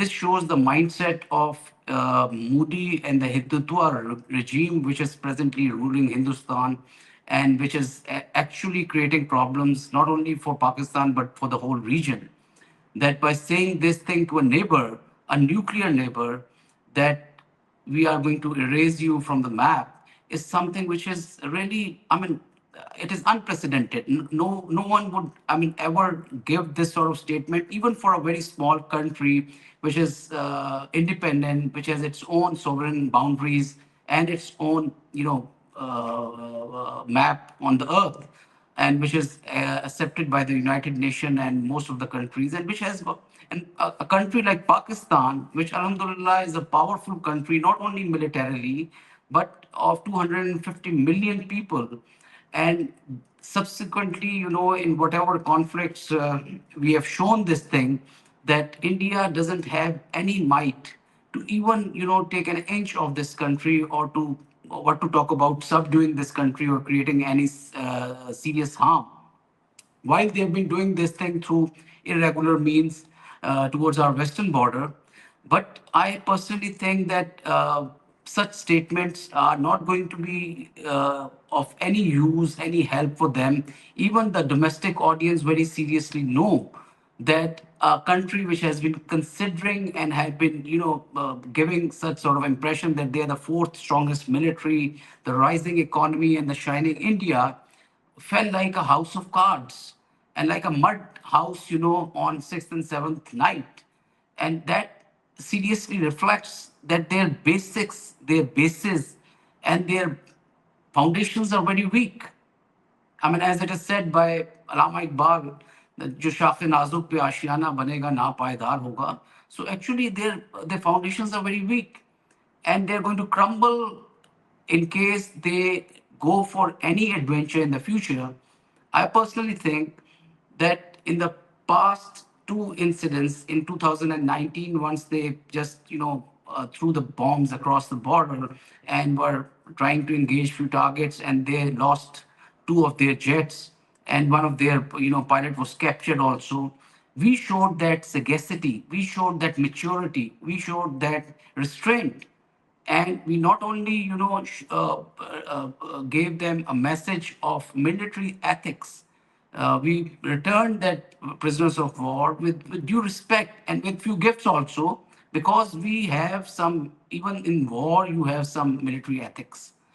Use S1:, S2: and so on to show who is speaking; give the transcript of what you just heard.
S1: this shows the mindset of Modi and the Hindutva regime, which is presently ruling Hindustan, and which is actually creating problems not only for Pakistan but for the whole region. That by saying this thing to a neighbor, a nuclear neighbor, that we are going to erase you from the map is something which is really, I mean, it is unprecedented. No one would, I mean, ever give this sort of statement, even for a very small country, which is independent, which has its own sovereign boundaries and its own, map on the earth, and which is accepted by the United Nations and most of the countries, and which has and a country like Pakistan, which Alhamdulillah is a powerful country, not only militarily, but of 250 million people. And subsequently, in whatever conflicts, we have shown this thing that India doesn't have any might to even, take an inch of this country, or to what to talk about subduing this country or creating any serious harm, while they've been doing this thing through irregular means towards our western border. But I personally think that such statements are not going to be of any use, any help for them. Even the domestic audience very seriously know that a country which has been considering and have been, giving such sort of impression that they are the fourth strongest military, the rising economy, and the shining India, fell like a house of cards and like a mud house, on sixth and seventh night. And that seriously reflects that their basics, their bases, and their foundations are very weak. I mean, as it is said by Allama Iqbal, that जो शाख नाजुक पे आशियाना बनेगा ना पायदार होगा. So actually, their foundations are very weak, and they're going to crumble in case they go for any adventure in the future. I personally think that in the past two incidents in 2019, once they just threw the bombs across the border and were trying to engage few targets, and they lost two of their jets, and one of their pilot was captured also. We showed that sagacity, we showed that maturity, we showed that restraint, and we not only gave them a message of military ethics. We returned that prisoners of war with due respect and with few gifts also, because we have some, even in war you have some military ethics.